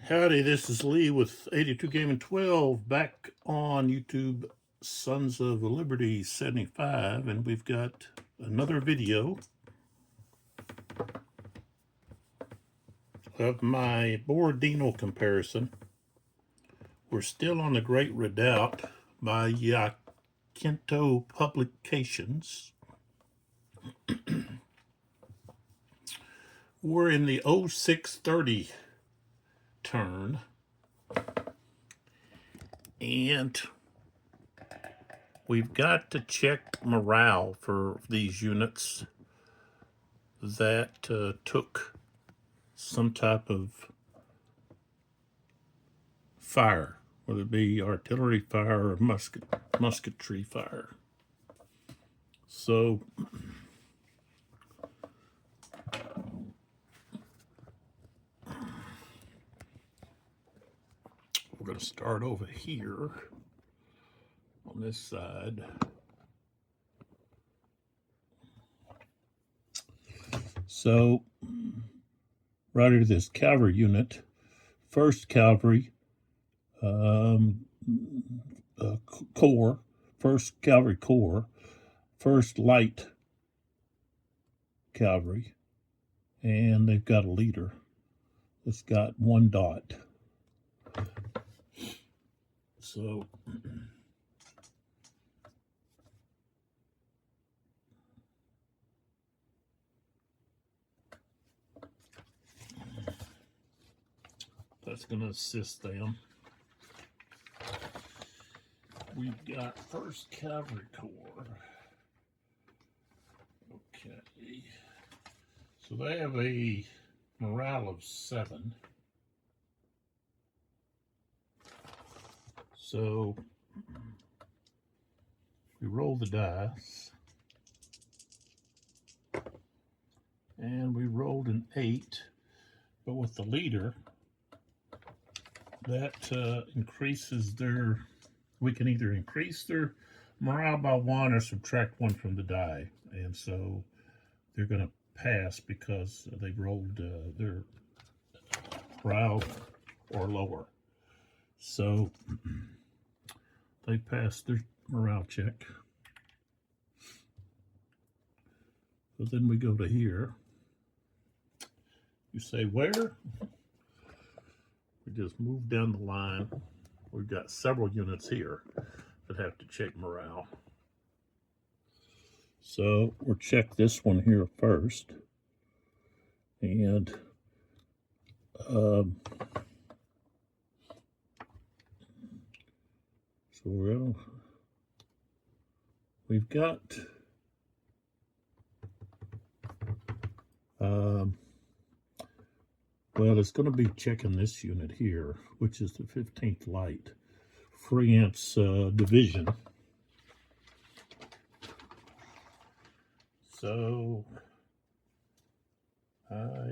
Howdy, this is Lee with 82 Gaming 12 back on YouTube Sons of Liberty 75, and we've got another video of my Borodino comparison. We're still on the Great Redoubt by Yaquinto Publications. We're in the 0630 turn, and we've got to check morale for these units that took some type of fire, whether it be artillery fire or musketry fire. So we're going to start over here on this side. So right here, this cavalry unit, 1st Cavalry Corps, 1st Cavalry Corps, 1st Light Cavalry, and they've got a leader that's got 1 dot. So that's going to assist them. We've got 1st Cavalry Corps. Okay. So they have a morale of 7. So we roll the dice, and we rolled an 8, but with the leader, that increases their, we can either increase their morale by 1 or subtract 1 from the die, and so they're going to pass because they rolled their morale or lower. So they passed their morale check. So then we go to here. You say where? We just move down the line. We've got several units here that have to check morale. So we'll check this one here first. And so we've got well, it's going to be checking this unit here, which is the 15th Light France Division. So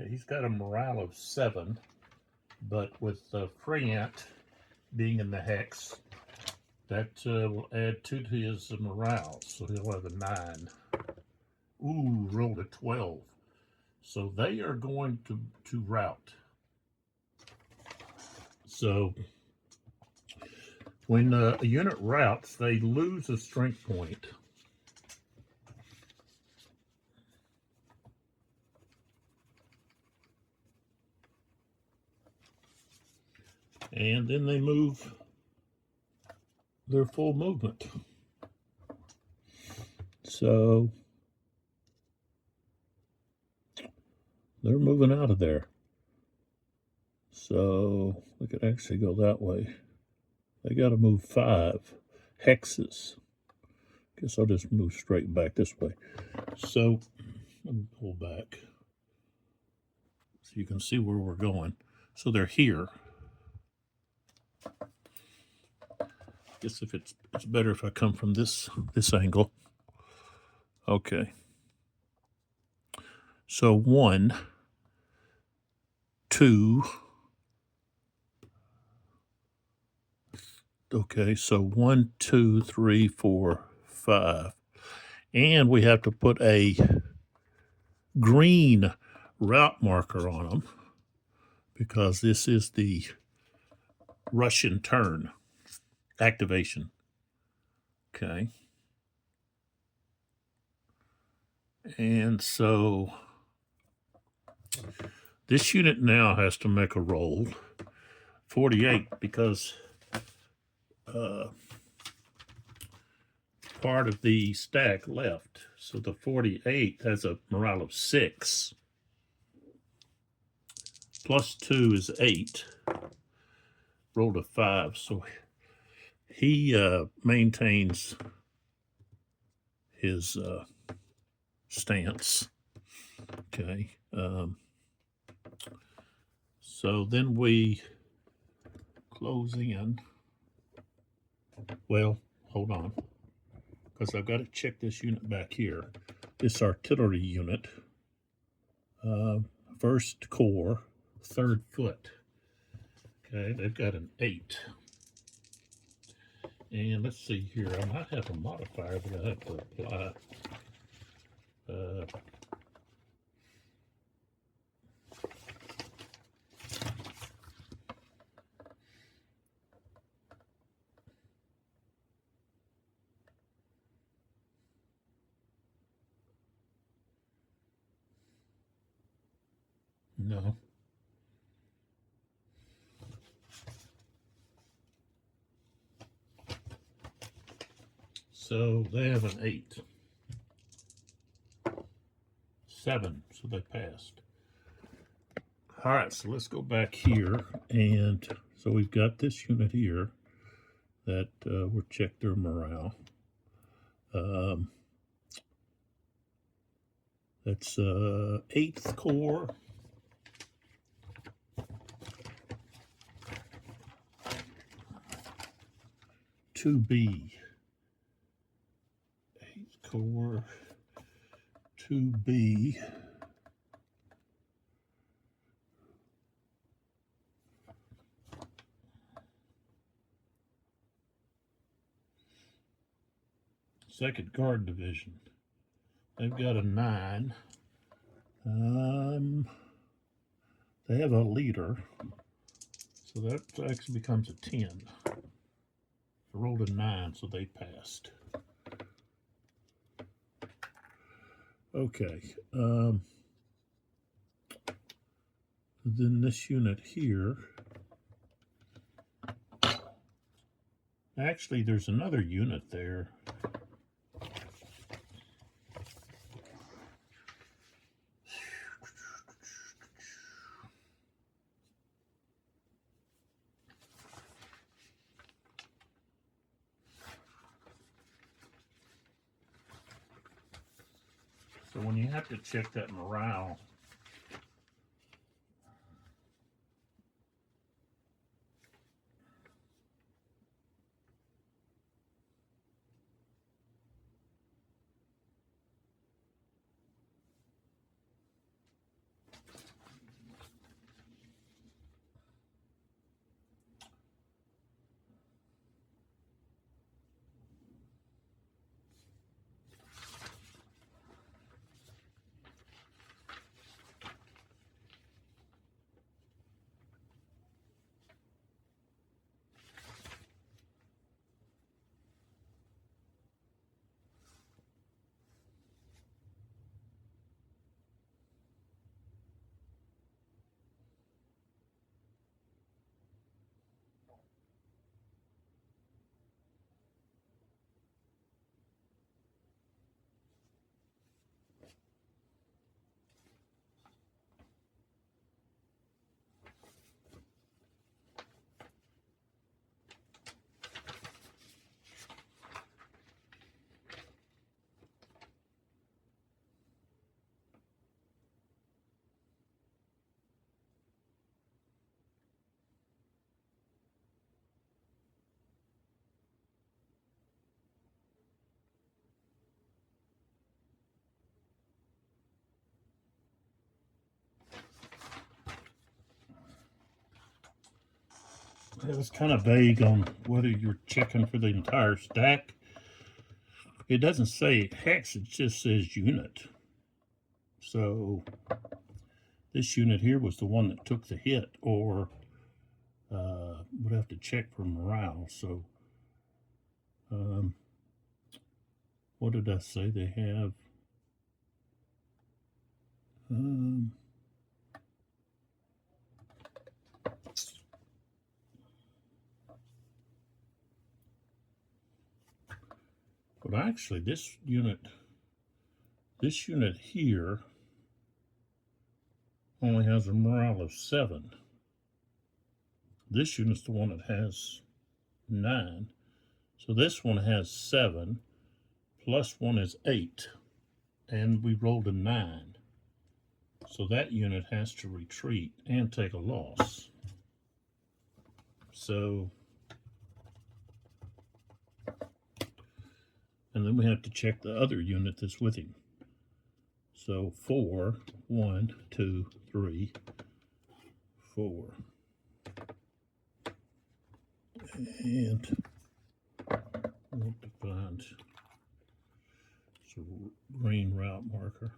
he's got a morale of 7, but with France being in the hex, that will add 2 to his morale, so he'll have a 9. Ooh, rolled a 12. So they are going to rout. So when a unit routs, they lose a strength point. And then they move their full movement. So they're moving out of there. So we could actually go that way. They got to move 5 hexes. Guess I'll just move straight back this way. So let me pull back so you can see where we're going. So they're here. Guess if it's better if I come from this angle. Okay. So 1, 2. Okay, so 1, 2, 3, 4, 5. And we have to put a green route marker on them because this is the Russian turn activation. Okay. And so this unit now has to make a roll 48 because part of the stack left. So the 48 has a morale of 6. Plus 2 is 8. Rolled a 5. So he maintains his stance. Okay. So then we close in. Well, hold on, because I've got to check this unit back here. This artillery unit, first corps, 3rd foot. Okay, they've got an 8. And let's see here, I might have a modifier that I have to apply. No. So they have an 8. 7, so they passed. All right, so let's go back here. And so we've got this unit here that we'll check their morale. That's 8th Corps. B. 8th Corps 2B. Second Guard Division. They've got a 9. They have a leader, so that actually becomes a 10. I rolled a 9, so they passed. Okay. Then this unit here. Actually, there's another unit there. So when you have to check that morale, it was kind of vague on whether you're checking for the entire stack. It doesn't say hex, it just says unit. So this unit here was the one that took the hit, or would have to check for morale. So, what did I say they have? But actually, this unit here only has a morale of 7. This unit's the one that has 9. So this one has 7, plus 1 is 8, and we rolled a 9. So that unit has to retreat and take a loss. So, and then we have to check the other unit that's with him. So 4, 1, 2, 3, 4. And we have to find some green route marker.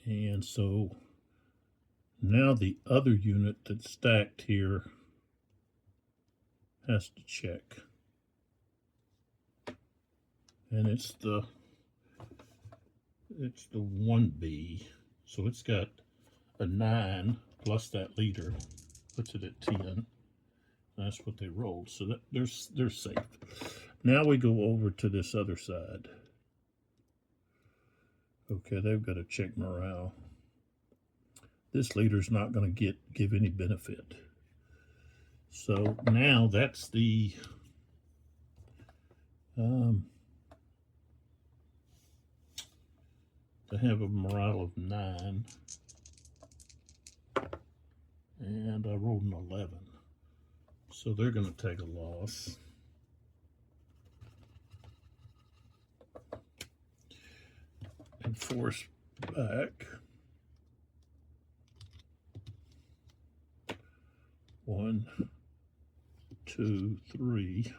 And so now the other unit that's stacked here has to check. And it's the 1B. So it's got a 9 plus that leader, puts it at 10. That's what they rolled. So that they're safe. Now we go over to this other side. Okay, they've got to check morale. This leader's not going to give any benefit. So now that's the they have a morale of 9, and I rolled an 11. So they're going to take a loss. And force back. 1, 2, 3,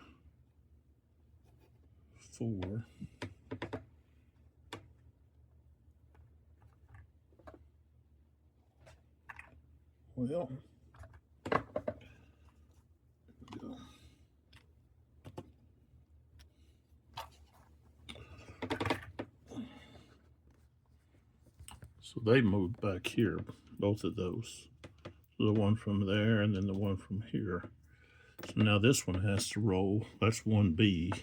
4. Well, there we go. So they moved back here, both of those. The one from there and then the one from here. So now this one has to roll. That's 1B.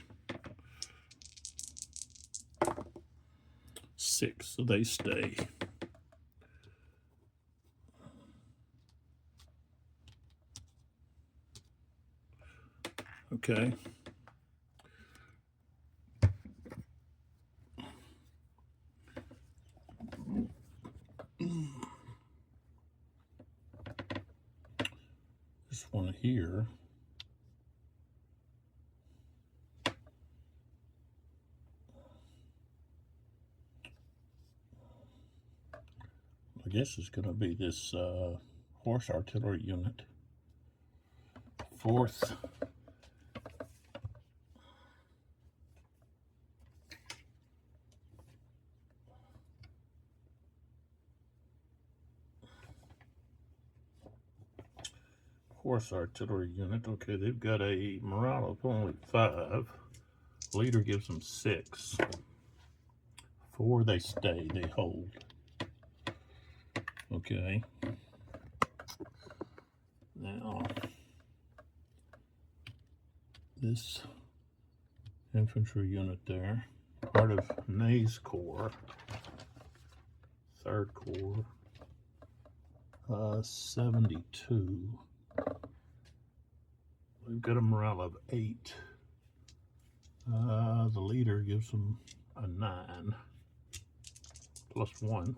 6, so they stay. Okay. This one here I guess is going to be this horse artillery unit. 4th. Horse artillery unit. Okay, they've got a morale of only 5. Leader gives them 6. 4, they stay, they hold. Okay. Now, this infantry unit there, part of Ney's Corps, 3rd Corps, 72. We've got a morale of 8. The leader gives them a 9 plus 1.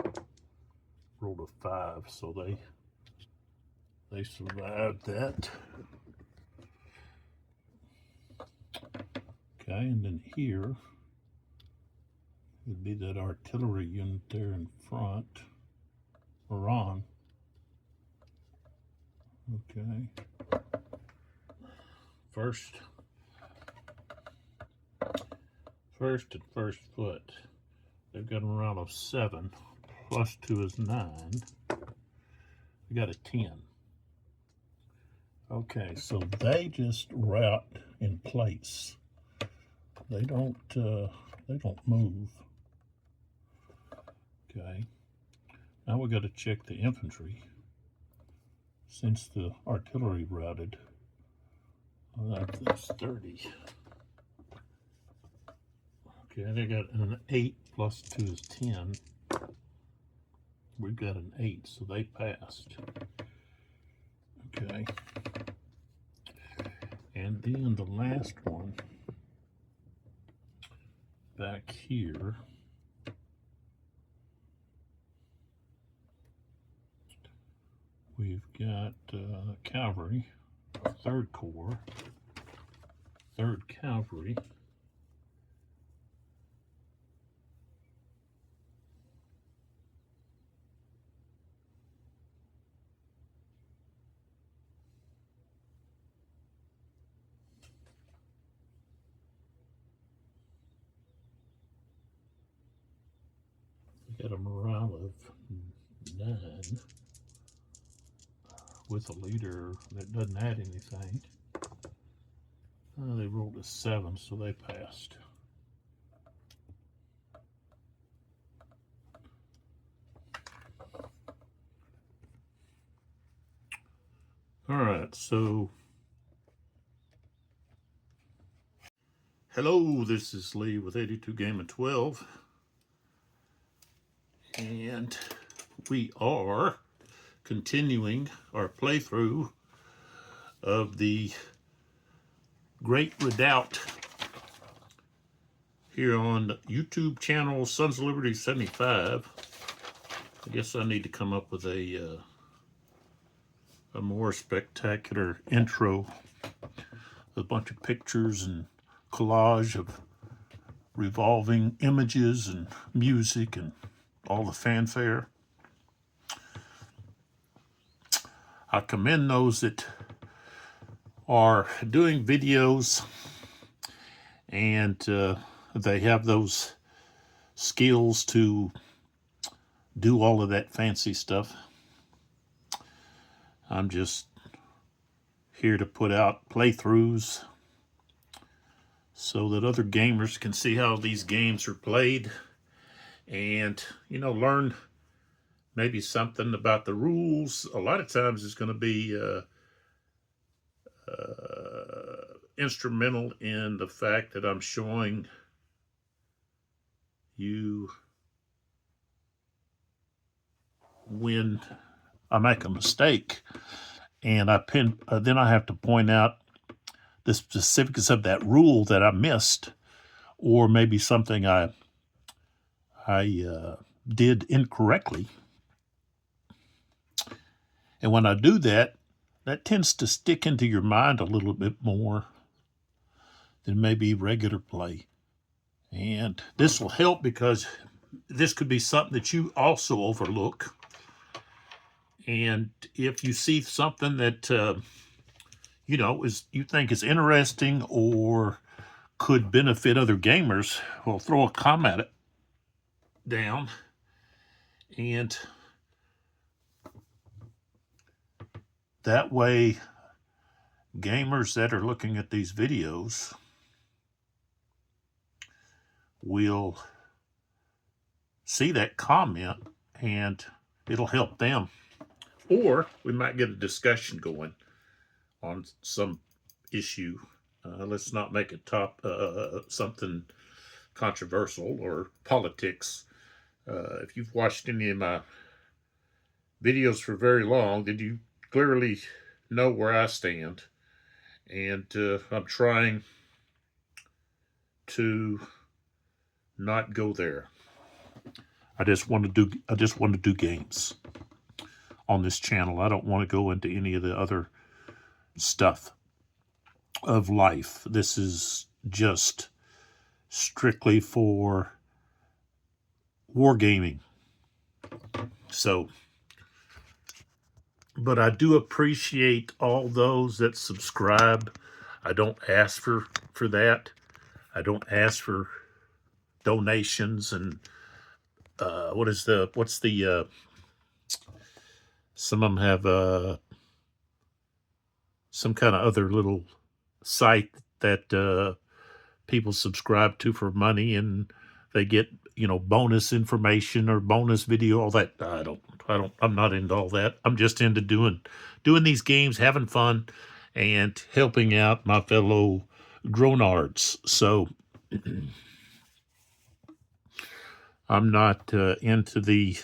Rolled a 5, so they survived that. Okay, and then here would be that artillery unit there in front, or on. Okay. First and first foot. They've got a morale of 7. Plus 2 is 9. We got a 10. Okay, so they just route in place. They don't move. Okay. Now we got to check the infantry. Since the artillery routed, that's 30. Okay, they got an 8 plus 2 is 10. We've got an 8, so they passed. Okay. And then the last one back here, we've got cavalry, 3rd Corps, 3rd Cavalry. Got a morale of 9 with a leader that doesn't add anything. They rolled a 7, so they passed. All right, so hello, this is Lee with 82 Game of 12. And we are continuing our playthrough of the Great Redoubt here on the YouTube channel Sons of Liberty 75. I guess I need to come up with a more spectacular intro, a bunch of pictures and collage of revolving images and music and all the fanfare. I commend those that are doing videos and they have those skills to do all of that fancy stuff. I'm just here to put out playthroughs so that other gamers can see how these games are played and, you know, learn maybe something about the rules. A lot of times it's going to be instrumental in the fact that I'm showing you when I make a mistake and then I have to point out the specifics of that rule that I missed, or maybe something I did incorrectly. And when I do that, that tends to stick into your mind a little bit more than maybe regular play. And this will help because this could be something that you also overlook. And if you see something that, you know, you think is interesting or could benefit other gamers, well, throw a comment down. And that way, gamers that are looking at these videos will see that comment and it'll help them. Or we might get a discussion going on some issue. Let's not make it something controversial or politics. If you've watched any of my videos for very long, then you clearly know where I stand. And I'm trying to not go there. I just want to do games on this channel. I don't want to go into any of the other stuff of life. This is just strictly for wargaming. So, but I do appreciate all those that subscribe. I don't ask for that. I don't ask for donations and what's the some of them have some kind of other little site that people subscribe to for money, and they get bonus information or bonus video, all that. I'm not into all that. I'm just into doing these games, having fun, and helping out my fellow grown-ards. So I'm not into the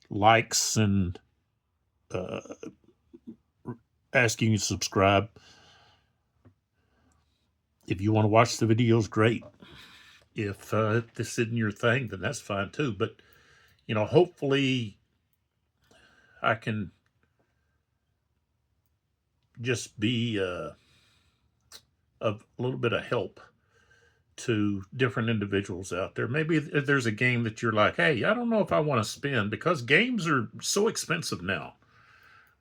likes and asking you to subscribe. If you want to watch the videos, great. If this isn't your thing, then that's fine too. But hopefully I can just be of a little bit of help to different individuals out there. Maybe if there's a game that you're like, hey, I don't know if I want to spend, because games are so expensive now.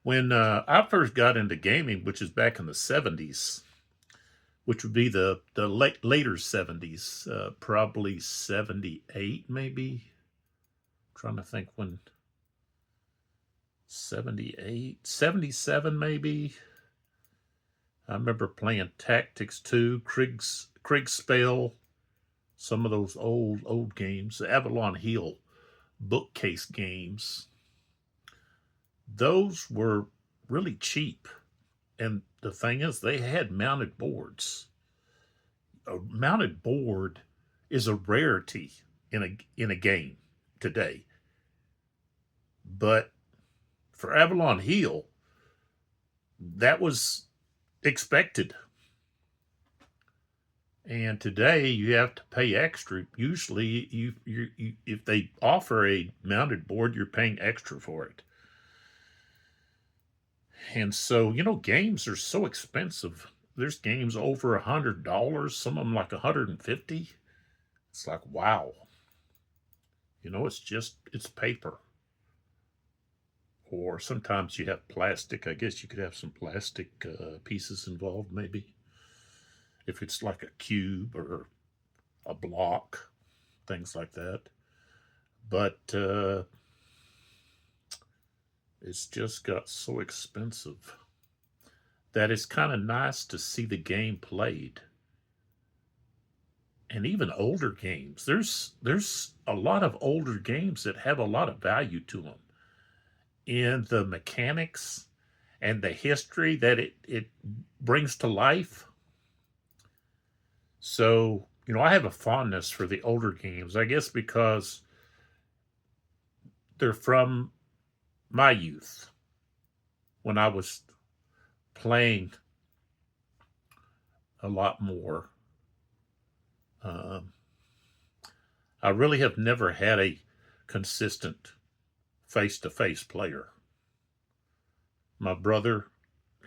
When I first got into gaming, which is back in the 70s, which would be the later 70s, probably 78 maybe. I'm trying to think when. 78, 77 maybe. I remember playing Tactics 2, Kriegspell, some of those old games, the Avalon Hill bookcase games. Those were really cheap. And the thing is, they had mounted boards. A mounted board is a rarity in a game today. But for Avalon Hill, that was expected. And today you have to pay extra. Usually, you if they offer a mounted board, you're paying extra for it. And so, games are so expensive. There's games over $100, some of them like $150. It's like, wow. It's paper. Or sometimes you have plastic. I guess you could have some plastic pieces involved, maybe. If it's like a cube or a block, things like that. But it's just got so expensive that it's kind of nice to see the game played. And even older games. There's a lot of older games that have a lot of value to them. In the mechanics and the history that it brings to life. So, I have a fondness for the older games, I guess because they're from my youth, when I was playing a lot more. I really have never had a consistent face-to-face player. My brother,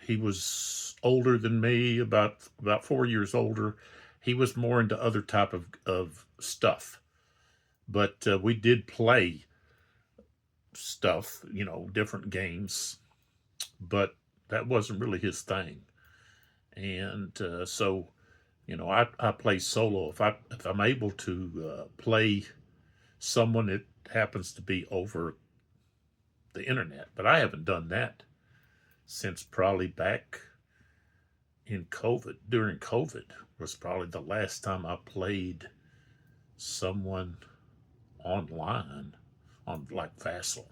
he was older than me, about 4 years older. He was more into other type of stuff. But we did play stuff, different games. But that wasn't really his thing. And so, I play solo. If I'm able to play someone, it happens to be over the internet. But I haven't done that since probably back in COVID. During COVID was probably the last time I played someone online on like Vassal.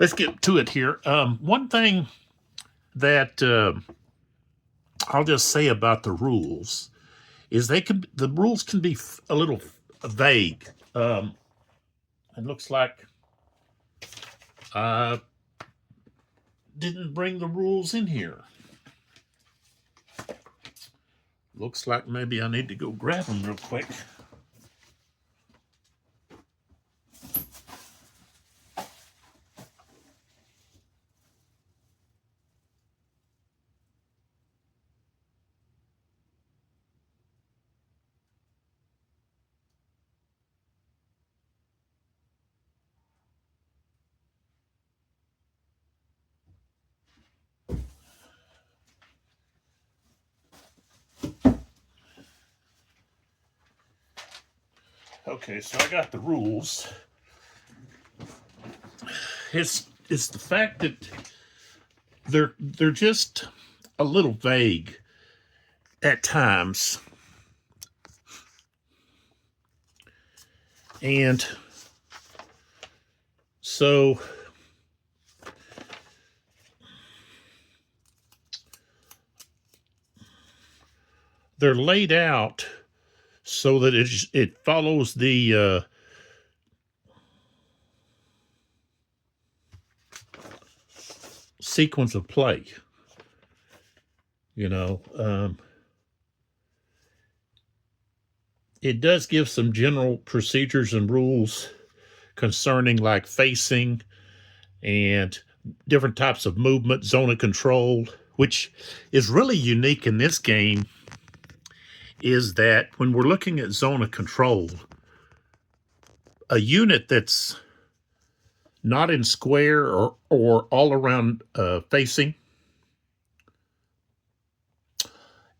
Let's get to it here. One thing that I'll just say about the rules is the rules can be a little vague. It looks like I didn't bring the rules in here. Looks like maybe I need to go grab them real quick. Okay, so I got the rules. It's the fact that they're just a little vague at times. And so they're laid out so that it follows the sequence of play. You know, it does give some general procedures and rules concerning like facing and different types of movement, zone of control, which is really unique in this game, is that when we're looking at zone of control, a unit that's not in square or all around facing,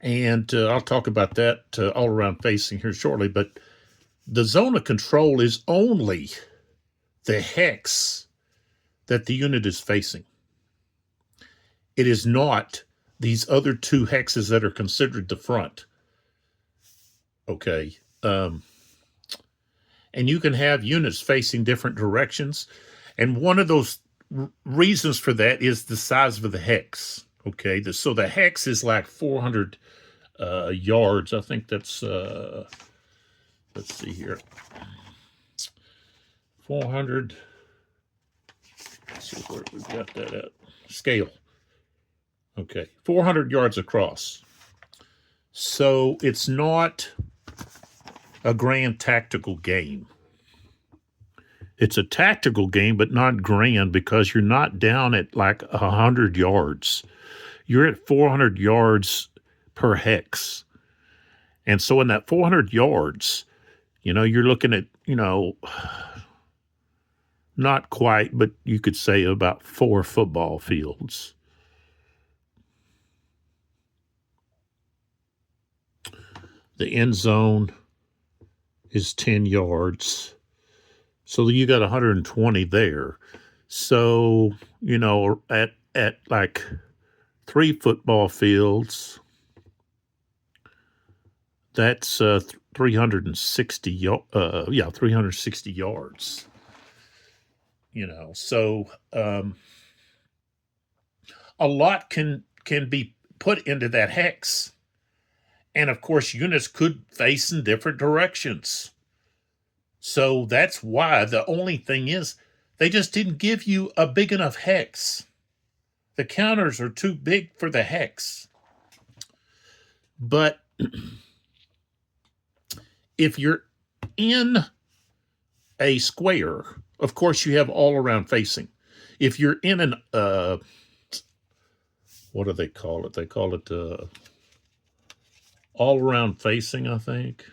and I'll talk about that all around facing here shortly, but the zone of control is only the hex that the unit is facing. It is not these other two hexes that are considered the front. Okay. And you can have units facing different directions. And one of those reasons for that is the size of the hex. Okay. So the hex is like 400 yards. I think that's, let's see here. 400. Let's see where we've got that at. Scale. Okay. 400 yards across. So it's not a grand tactical game. It's a tactical game, but not grand, because you're not down at like 100 yards. You're at 400 yards per hex. And so in that 400 yards, you know, you're looking at, you know, not quite, but you could say about 4 football fields. The end zone is 10 yards. So you got 120 there. So, you know, at like 3 football fields, that's 360 360 yards. You know, so a lot can be put into that hex. And of course, units could face in different directions. So that's why the only thing is they just didn't give you a big enough hex. The counters are too big for the hex. But if you're in a square, of course you have all around facing. If you're in an, what do they call it? They call it all around facing, I think.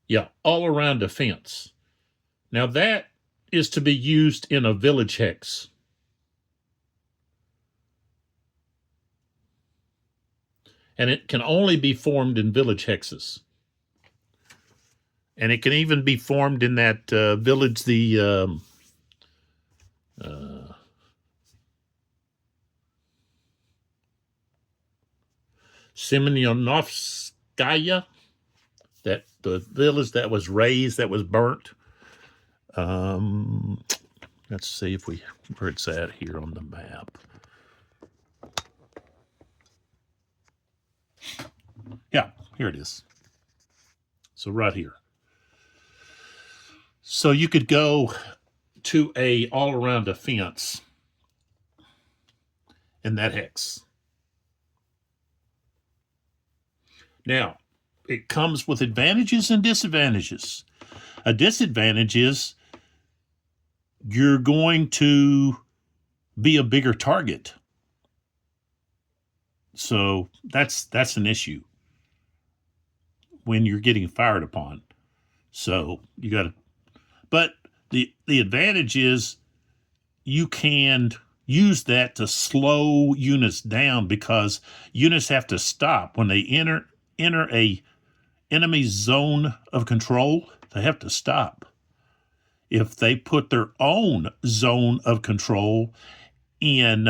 Yeah, all around defense. Now that is to be used in a village hex. And it can only be formed in village hexes. And it can even be formed in that village, the Semyonovskaya, that the village that was razed, that was burnt. Let's see if where it's at here on the map. Yeah, here it is. So right here. So you could go to a all-around defense in that hex. Now, it comes with advantages and disadvantages. A disadvantage is you're going to be a bigger target. So that's an issue when you're getting fired upon. So you got to, but the advantage is you can use that to slow units down, because units have to stop when they enter a enemy zone of control. They have to stop. If they put their own zone of control in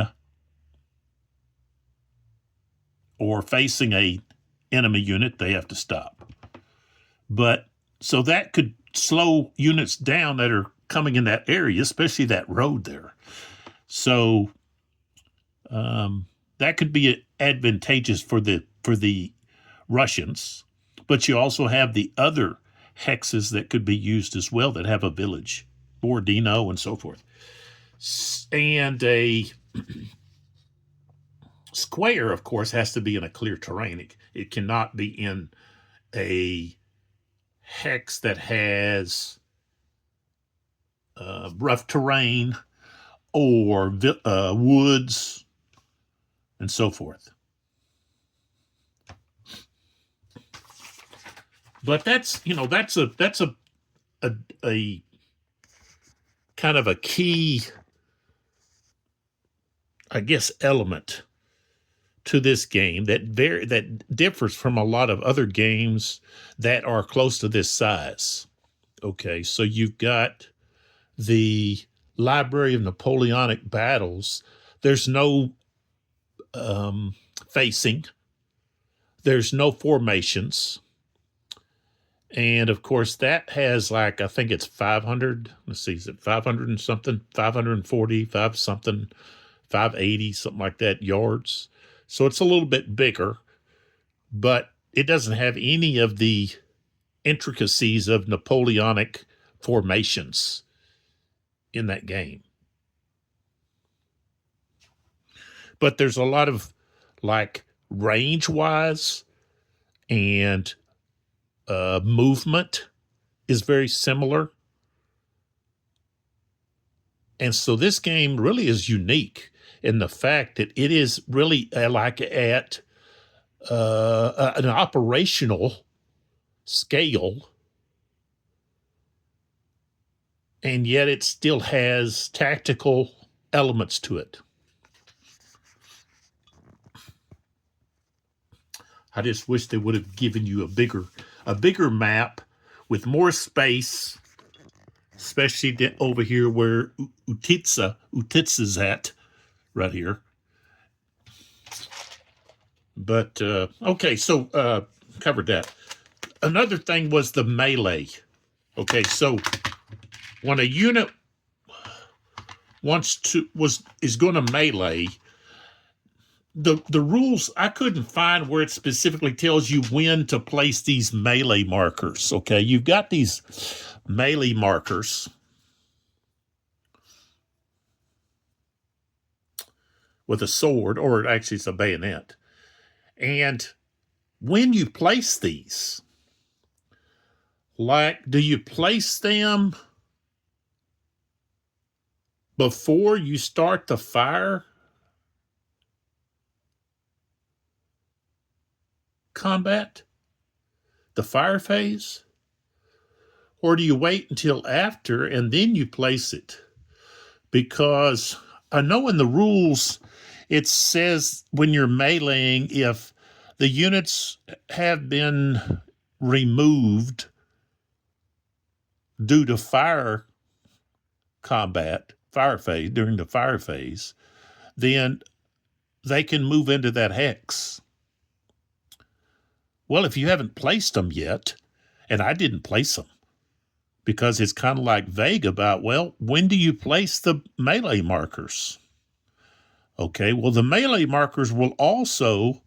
or facing a enemy unit, they have to stop. But so that could slow units down that are coming in that area, especially that road there. So that could be advantageous for the Russians. But you also have the other hexes that could be used as well that have a village, Borodino and so forth. And a square, of course, has to be in a clear terrain. It cannot be in a hex that has rough terrain or woods and so forth. But that's a kind of a key, I guess, element to this game that differs from a lot of other games that are close to this size. Okay, so you've got the Library of Napoleonic Battles. There's no facing. There's no formations. And of course, that has I think it's 500. Let's see, is it 500 and something? 540, 580, something like that, yards. So it's a little bit bigger, but it doesn't have any of the intricacies of Napoleonic formations in that game. But there's a lot of range-wise and movement is very similar. And so this game really is unique in the fact that it is really at an operational scale, and yet it still has tactical elements to it. I just wish they would have given you a bigger map with more space, especially over here where Utitsa's at, right here. But, okay, so covered that. Another thing was the melee. Okay, so when a unit is going to melee, the rules, I couldn't find where it specifically tells you when to place these melee markers. Okay, you've got these melee markers with a sword, or actually it's a bayonet. And when you place these, do you place them before you start the fire combat, the fire phase? Or do you wait until after and then you place it? Because I know in the rules it says when you're meleeing, if the units have been removed due to fire combat, fire phase, during the fire phase, then they can move into that hex. Well, if you haven't placed them yet, and I didn't place them, because it's kind of vague about, well, when do you place the melee markers? Okay, well, the melee markers will also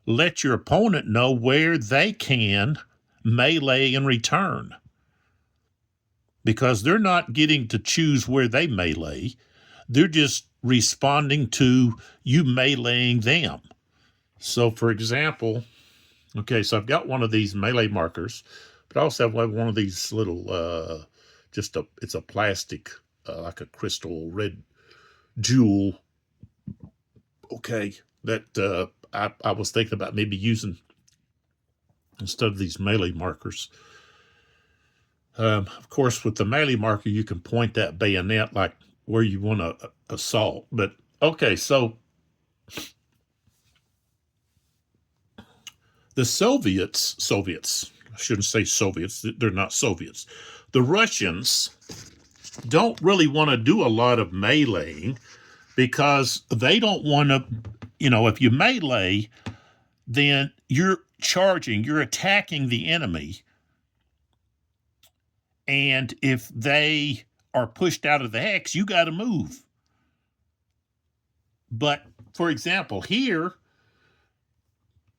let your opponent know where they can melee in return, because they're not getting to choose where they melee. They're just responding to you meleeing them. So, for example, okay, so I've got one of these melee markers, but I also have one of these little, it's a plastic, like a crystal red jewel. Okay, that I was thinking about maybe using instead of these melee markers. Of course, with the melee marker, you can point that bayonet where you want to assault, but Okay, so the Soviets, I shouldn't say Soviets, they're not Soviets. The Russians don't really want to do a lot of meleeing because they don't want to, if you melee, then you're attacking the enemy. And if they are pushed out of the hex, you got to move. But for example, here,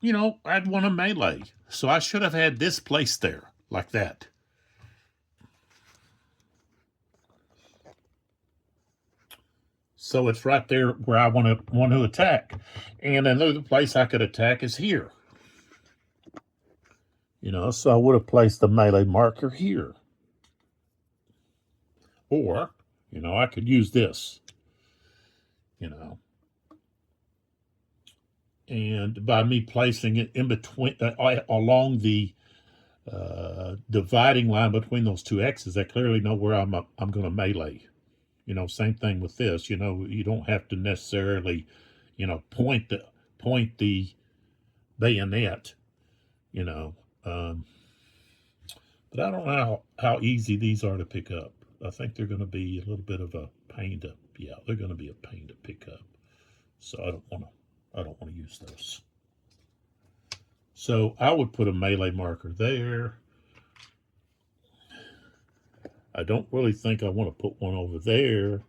I'd want to melee. So I should have had this placed there like that. So it's right there where I want to attack. And another place I could attack is here. So I would have placed the melee marker here. Or, I could use this, and by me placing it in between, along the dividing line between those two X's, I clearly know where I'm going to melee. Same thing with this. You don't have to necessarily, point the bayonet. But I don't know how easy these are to pick up. I think they're going to be a little bit of a pain to. Yeah, they're going to be a pain to pick up. So I don't want to use those. So I would put a melee marker there. I don't really think I want to put one over there.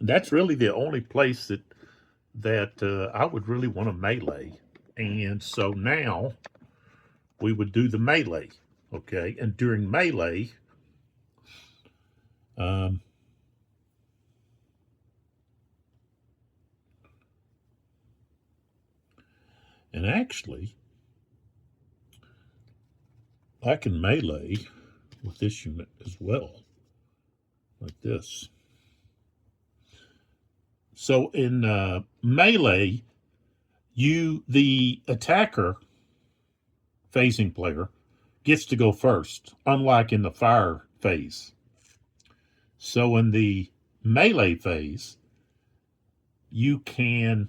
That's really the only place that I would really want to melee. And so now we would do the melee, okay? And during melee, and actually, I can melee with this unit as well, like this. So in melee, the attacker, phasing player, gets to go first, unlike in the fire phase. So in the melee phase, you can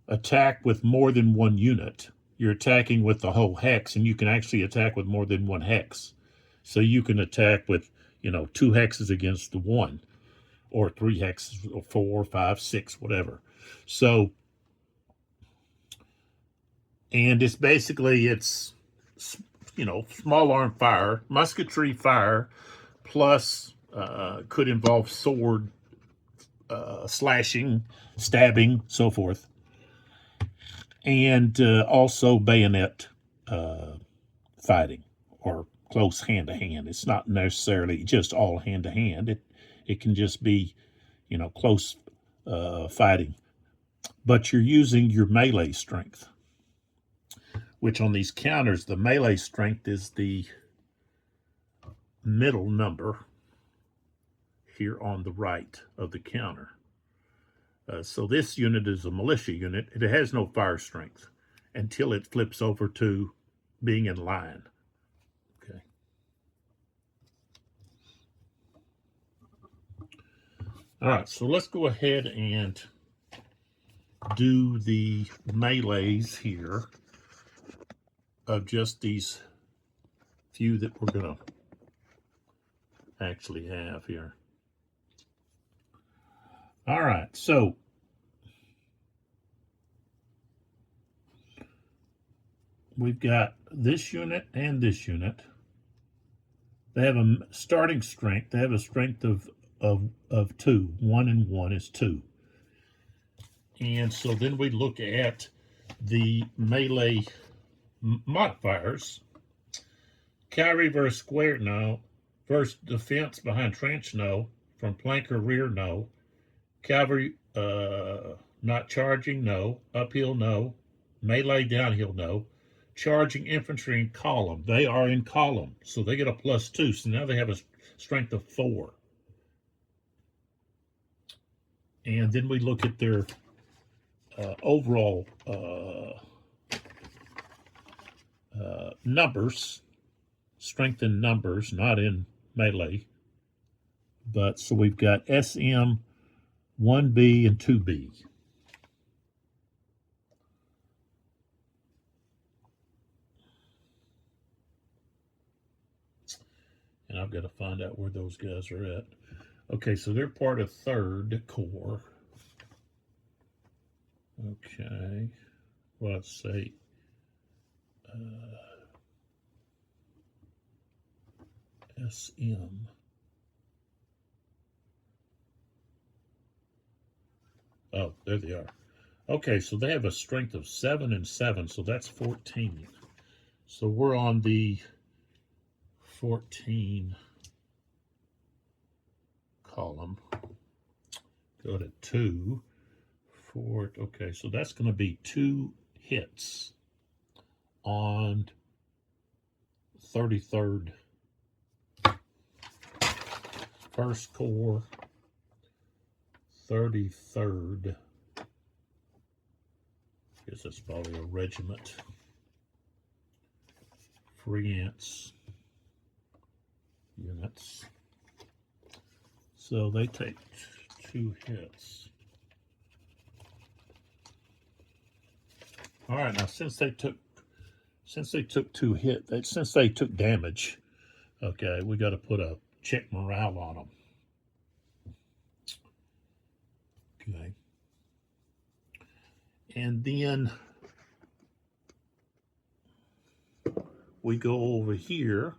attack with more than one unit. You're attacking with the whole hex, and you can actually attack with more than one hex. So you can attack with, 2 hexes against the one, or 3 hexes, or 4, 5, 6, whatever. So, and it's basically, small arm fire, musketry fire, plus could involve sword slashing, stabbing, so forth. And also bayonet fighting, or close hand-to-hand. It's not necessarily just all hand-to-hand. It can just be, close fighting. But you're using your melee strength, which on these counters, the melee strength is the middle number here on the right of the counter. So this unit is a militia unit. It has no fire strength until it flips over to being in line. Okay. All right, so let's go ahead and do the melees here of just these few that we're going to actually have here. All right, so we've got this unit and this unit. They have a starting strength. They have a strength of 2. 1 and 1 is 2. And so then we look at the melee modifiers. Cavalry versus square, no. Versus defense behind trench, no. From flank or rear, no. Cavalry not charging, no. Uphill, no. Melee downhill, no. Charging infantry in column. They are in column, so they get a +2. So now they have a strength of 4. And then we look at their overall numbers, strength in numbers, not in melee, But so we've got SM 1B and 2B. And I've got to find out where those guys are at. Okay, so they're part of 3rd Corps. Okay, well, let's say SM. Oh, there they are. Okay, so they have a strength of 7 and 7, so that's 14. So we're on the 14 column. Go to 2, 4. Okay, so that's going to be 2 hits on 33rd. 1st Corps, 33rd. I guess that's probably a regiment. France units. So they take 2 hits. All right, now since they took 2 hits, since they took damage, okay, we got to put a check morale on them. Okay. And then we go over here,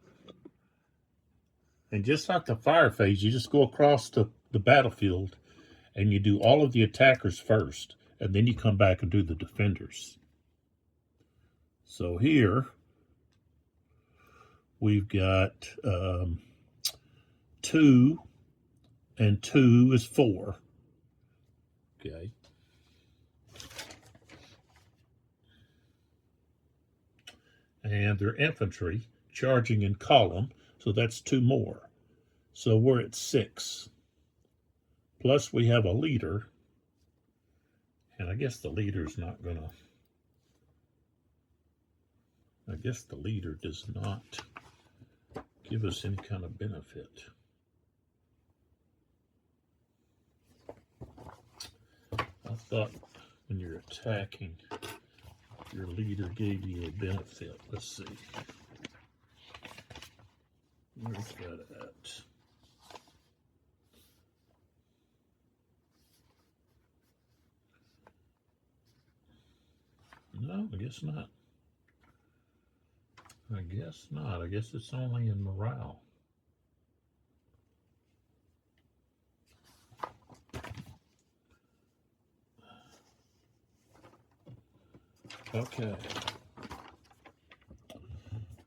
and just like the fire phase, you just go across the battlefield and you do all of the attackers first, and then you come back and do the defenders. So here we've got 2 and 2 is 4. Okay. And they're infantry charging in column, so that's 2 more. So we're at 6. Plus we have a leader, and I guess the leader's not gonna, I guess the leader does not give us any kind of benefit. I thought when you're attacking, your leader gave you a benefit. Let's see. Where's that at? No, I guess not. I guess not. I guess it's only in morale. Okay.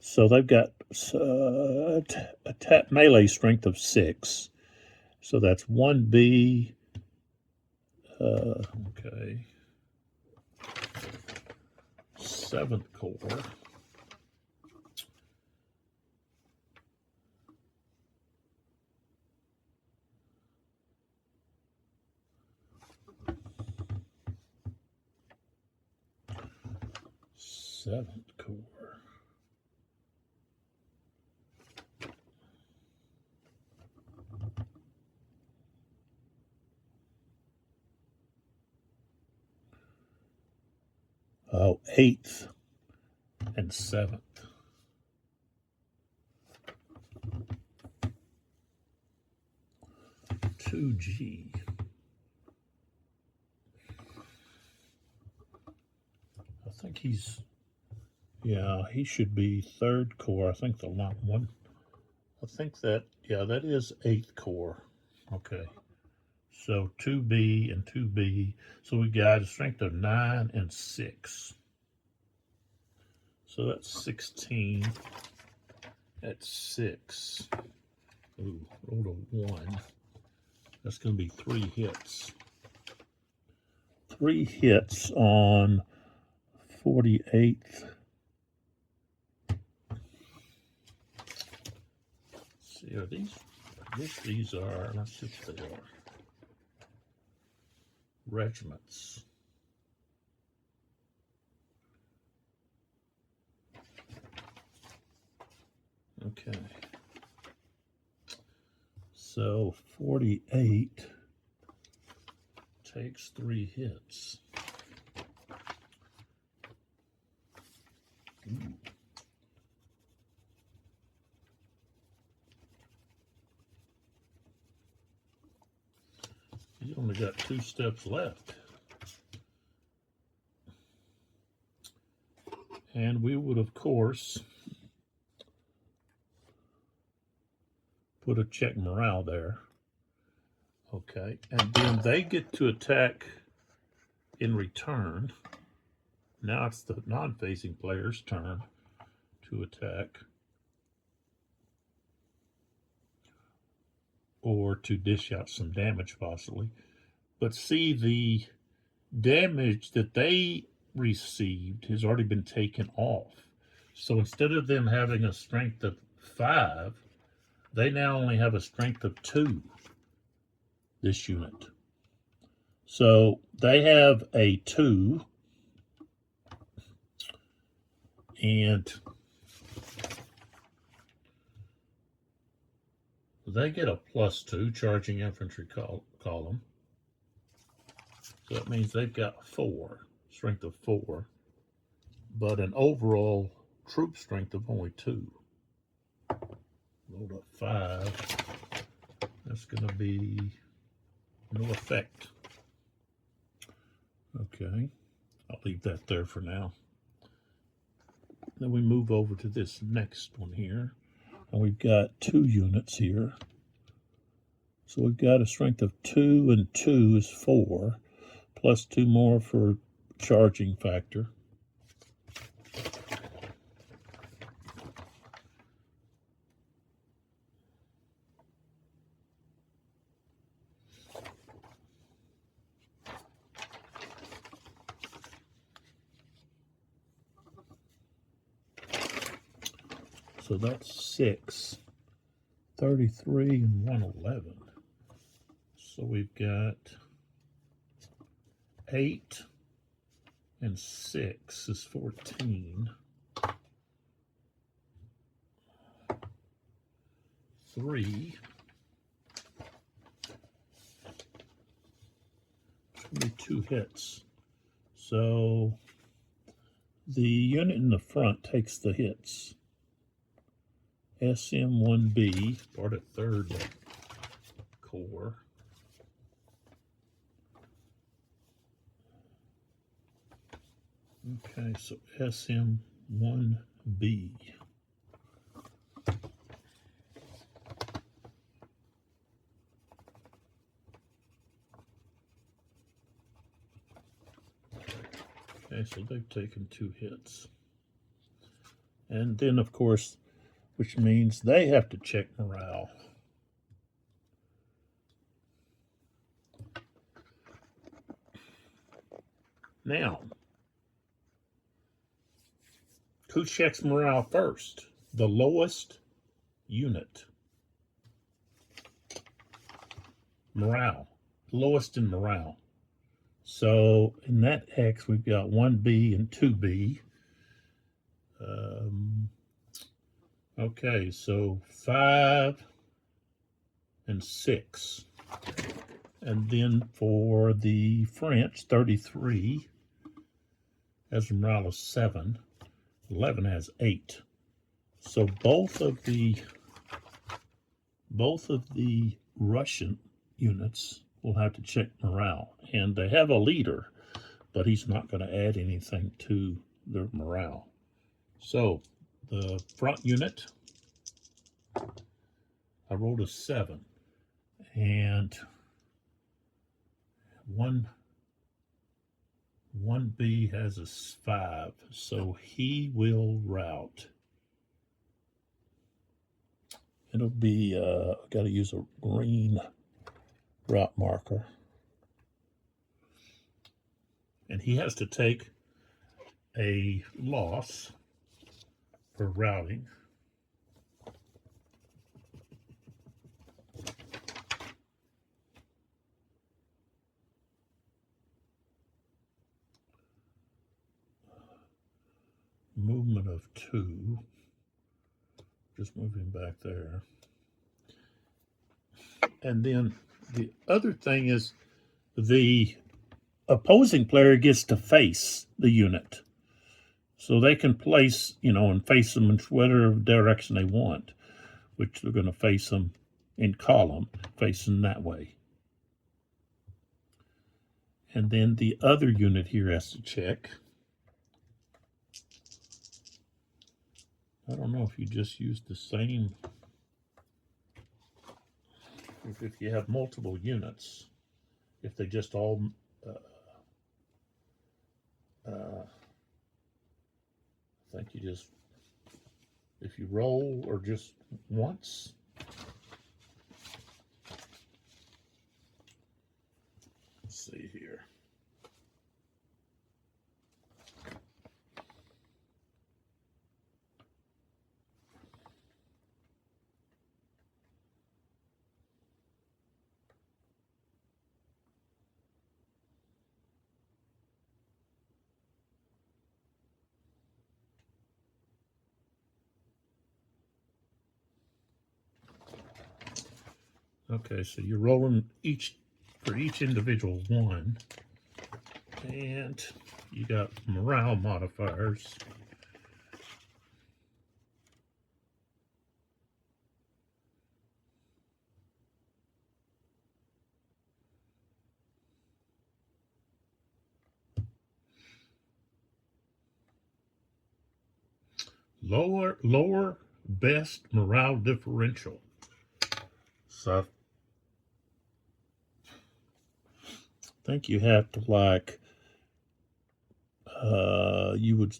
So they've got attack melee strength of 6. So that's 1B. Okay. 7th Corps. Seventh Corps. Oh, 8th and 7th. Two G. I think he's, yeah, he should be 3rd Corps. I think the long one. I think that, yeah, that is 8th Corps. Okay. So 2B and 2B. So we got a strength of 9 and 6. So that's 16 at 6. Ooh, rolled a 1. That's going to be 3 hits. 3 hits on 48th. Let's see, are these? I guess these are, let's see if they are. Regiments. Okay. So 48 takes 3 hits. Ooh. He's only got 2 steps left. And we would, of course, put a check morale there. Okay, and then they get to attack in return. Now it's the non-facing player's turn to attack or to dish out some damage possibly. But see, the damage that they received has already been taken off. So instead of them having a strength of 5, they now only have a strength of 2, this unit. So they have a 2, and they get a +2 charging infantry column. So that means they've got 4, strength of 4, but an overall troop strength of only 2. Rolled up 5. That's going to be no effect. Okay, I'll leave that there for now. Then we move over to this next one here. And we've got 2 units here. So we've got a strength of 2, and 2 is 4, plus 2 more for charging factor. So that's 6, 33, and 111. So we've got 8 and 6 is 14. 3. 22 hits. So the unit in the front takes the hits. SM1B, part of 3rd Corps. Okay, so SM1B. Okay, so they've taken 2 hits. And then, of course, which means they have to check morale. Now, who checks morale first? The lowest unit. Morale. Lowest in morale. So in that X, we've got 1B and 2B. Okay, so 5 and 6. And then for the French, 33 has a morale of 7. 11 has 8. So both of the Russian units will have to check morale. And they have a leader, but he's not going to add anything to their morale. So the front unit, I rolled a 7, and 1B has a 5, so he will rout. It'll be, I've got to use a green route marker. And he has to take a loss for routing. Movement of 2. Just moving back there. And then the other thing is the opposing player gets to face the unit. So they can place, and face them in whatever direction they want, which they're going to face them in column, facing that way. And then the other unit here has to check. I don't know if you just use the same, if you have multiple units, if they just all, I think you just, if you roll or just once. Let's see here. Okay, so you're rolling for each individual one, and you got morale modifiers. Lower best morale differential. So I think you have to you would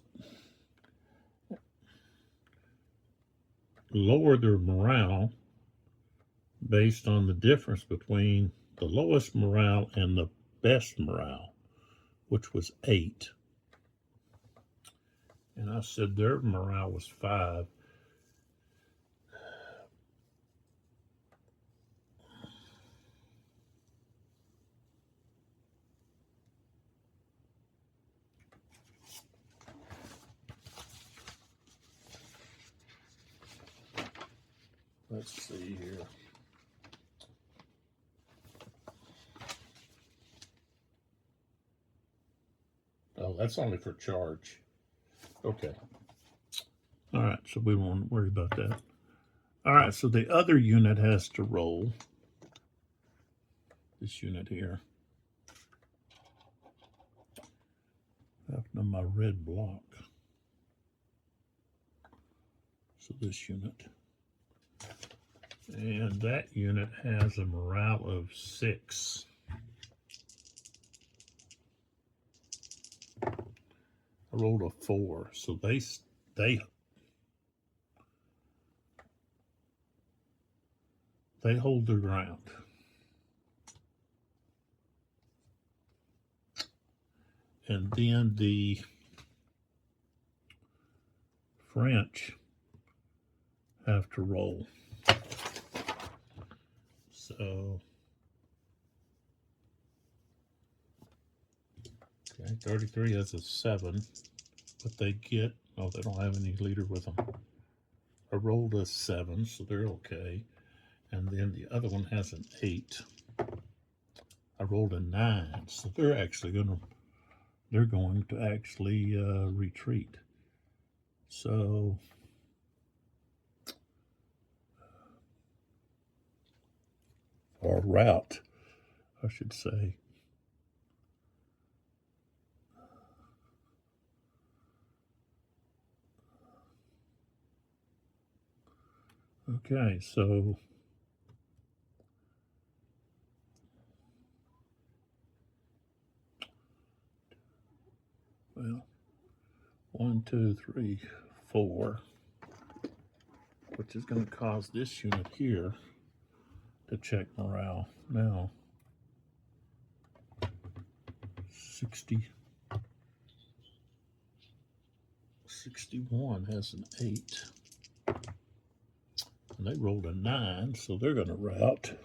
lower their morale based on the difference between the lowest morale and the best morale, which was 8. And I said their morale was 5. Let's see here. Oh, that's only for charge. Okay. All right, so we won't worry about that. All right, so the other unit has to roll. This unit here. After my red block. So this unit. And that unit has a morale of 6. I rolled a 4, so they hold their ground. And then the French have to roll. So, okay, 33 has a 7, but they get, oh, they don't have any leader with them. I rolled a 7, so they're okay. And then the other one has an 8. I rolled a 9, so they're actually going to actually retreat. So or route, I should say. Okay, so well, 1, 2, 3, 4, which is going to cause this unit here to check morale. Now, 61 has an 8. And they rolled a 9, so they're going to route.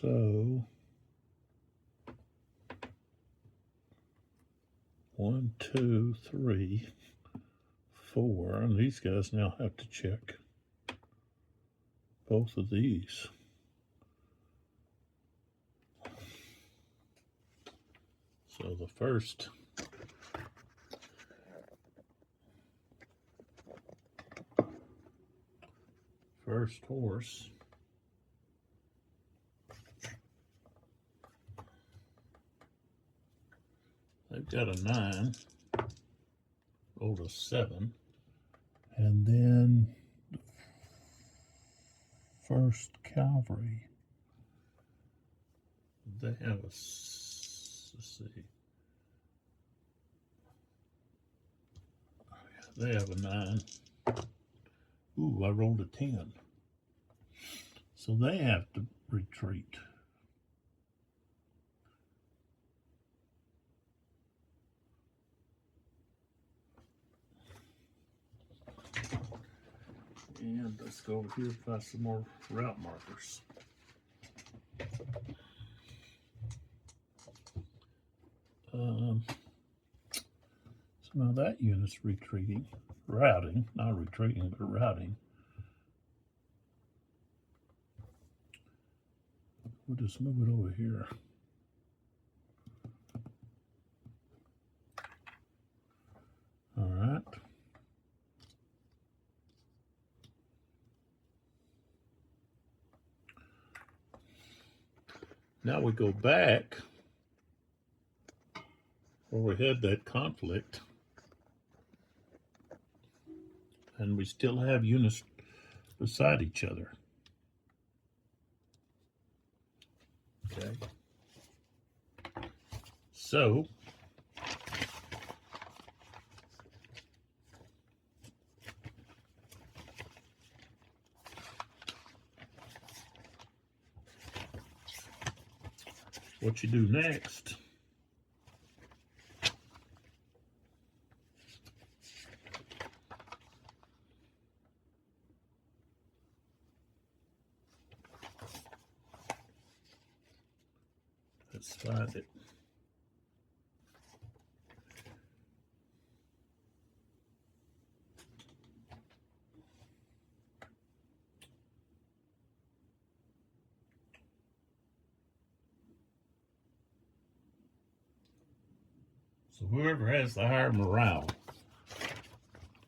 So 1, 2, 3, 4, and these guys now have to check both of these. So the first horse they've got a 9, rolled a 7, and then the first cavalry, they have a, let's see, they have a 9. Ooh, I rolled a 10. So they have to retreat. And let's go over here and find some more route markers. So now that unit's retreating, routing, not retreating, but routing. We'll just move it over here. All right. Now we go back where we had that conflict, and we still have units beside each other. Okay. So what you do next let's find it. So whoever has the higher morale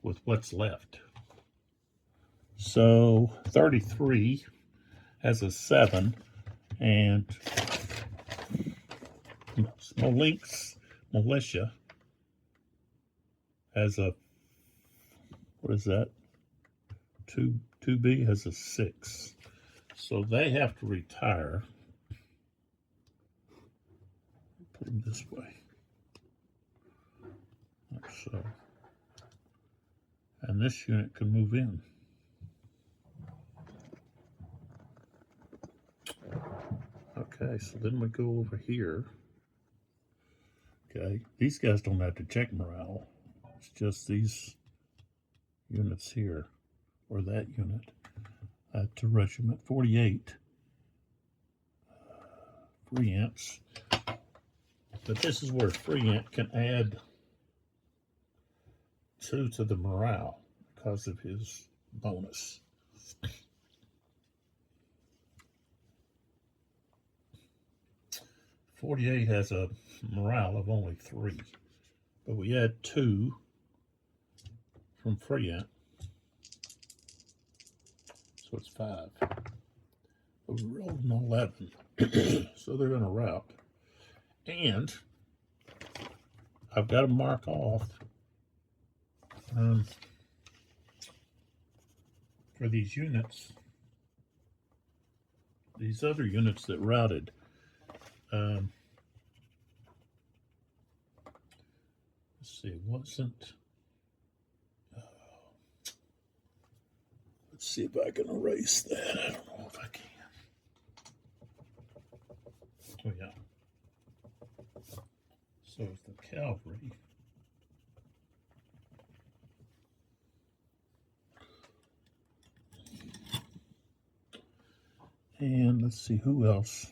with what's left. So 33 has a 7, and Smolinsk's militia has a, what is that? 2B has a 6. So they have to retire. Put them this way. Like so. And this unit can move in. Okay, so then we go over here. Okay, these guys don't have to check morale. It's just these units here, or that unit. To regiment 48 free ants. But this is where free ant can add 2 to the morale because of his bonus. .48 has a morale of only 3, but we add 2 from free ant, so it's 5. But we rolled an 11, so they're going to route. And I've got to mark off for these units, these other units that routed. Let's see, it wasn't. Let's see if I can erase that. I don't know if I can. Oh, yeah. So it's the cavalry. And let's see who else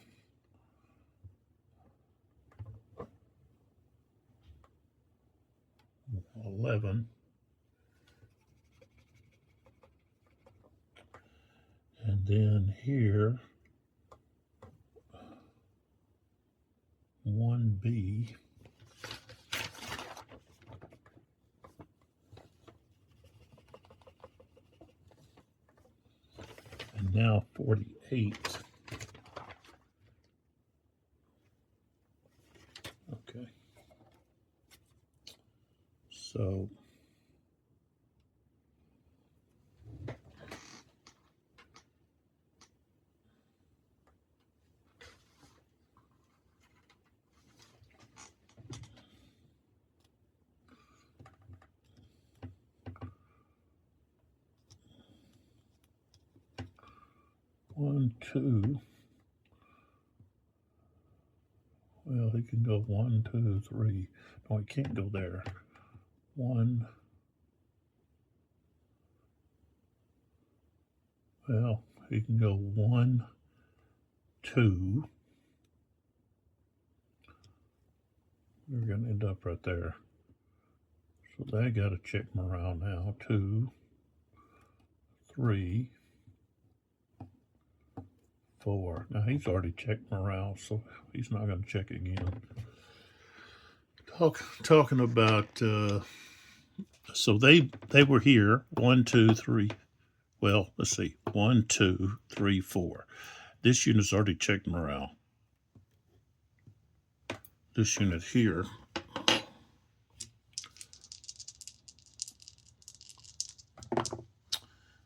11. And then here, 1B. And now 48. Okay. So one, two. Well, he can go 1, 2, 3. No, he can't go there. 1. Well, he can go 1, 2. We're going to end up right there. So they got to check him around now. 2, 3, 4. Now he's already checked morale, so he's not going to check again. Talking about, so they were here. 1, 2, 3. Well, let's see. 1, 2, 3, 4. This unit's already checked morale. This unit here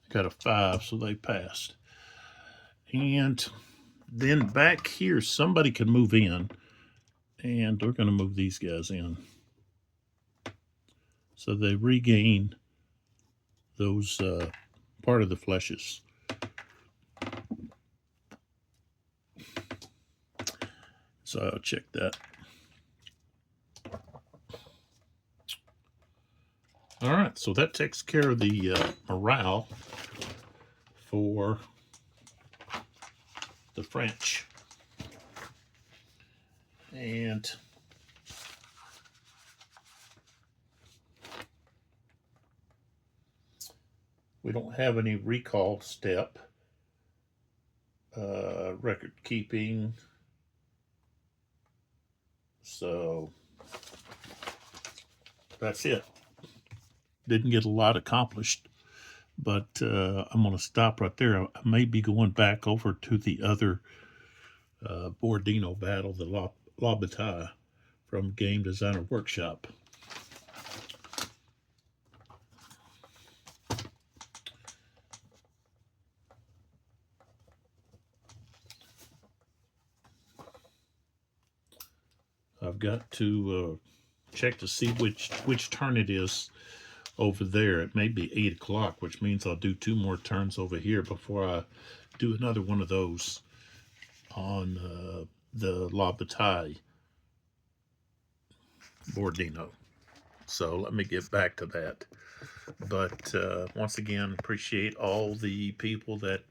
got a 5, so they passed. And then back here, somebody can move in, and we're going to move these guys in. So they regain those part of the fleshes. So I'll check that. All right, so that takes care of the morale for the French. And we don't have any recall step, record keeping. So that's it. Didn't get a lot accomplished, but I'm going to stop right there. I may be going back over to the other Borodino battle, the La Bataille from Game Designer Workshop. I've got to check to see which turn it is over there. It may be 8 o'clock, which means I'll do 2 more turns over here before I do another one of those on the La Bataille Borodino. So let me get back to that. But once again, appreciate all the people that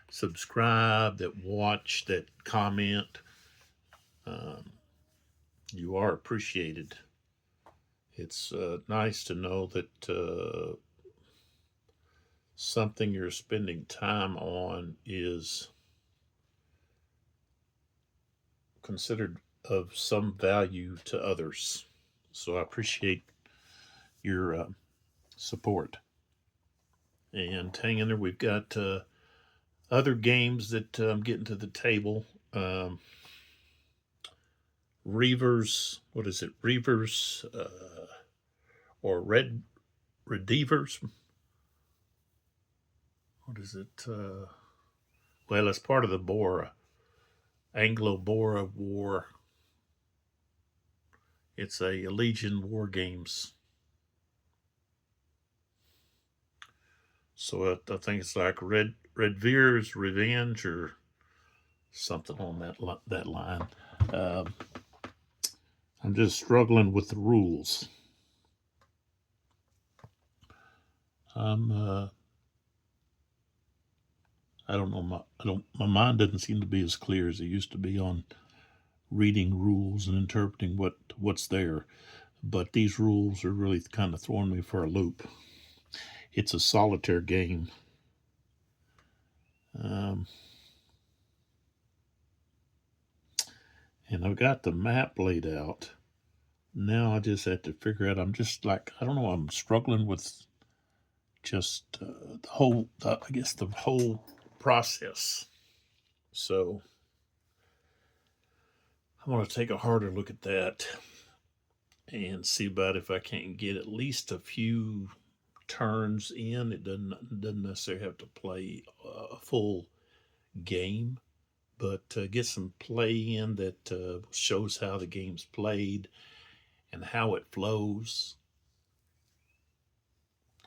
subscribe, that watch, that comment. You are appreciated. It's nice to know that something you're spending time on is considered of some value to others. So I appreciate your support. And hang in there. We've got other games that I'm getting to the table. Reavers, what is it? Reavers or Redeevers? What is it? Well, it's part of the Bora, Anglo-Bora War. It's a Legion War Games. So I think it's like Redvere's Revenge or something on that line. I'm just struggling with the rules. I don't know. My mind doesn't seem to be as clear as it used to be on reading rules and interpreting what's there. but these rules are really kind of throwing me for a loop. It's a solitaire game. And I've got the map laid out. Now I just have to figure out, I'm just like, I don't know, I'm struggling with just the whole process. So I'm going to take a harder look at that and see about if I can't get at least a few turns in. It doesn't necessarily have to play a full game, but get some play in that shows how the game's played and how it flows,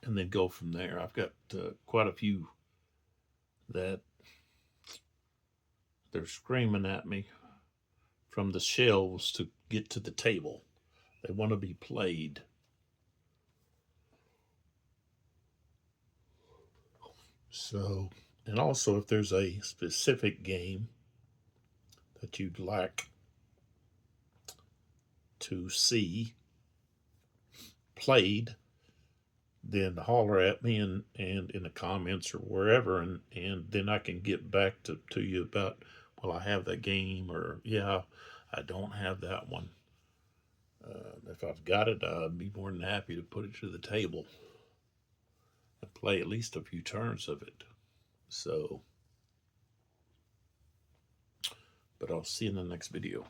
and then go from there. I've got quite a few that they're screaming at me from the shelves to get to the table. They want to be played. So, and also if there's a specific game that you'd like to see played, then holler at me and in the comments or wherever, and then I can get back to you about, well, I have that game, or yeah, I don't have that one. If I've got it, I'd be more than happy to put it to the table and play at least a few turns of it. So, but I'll see you in the next video.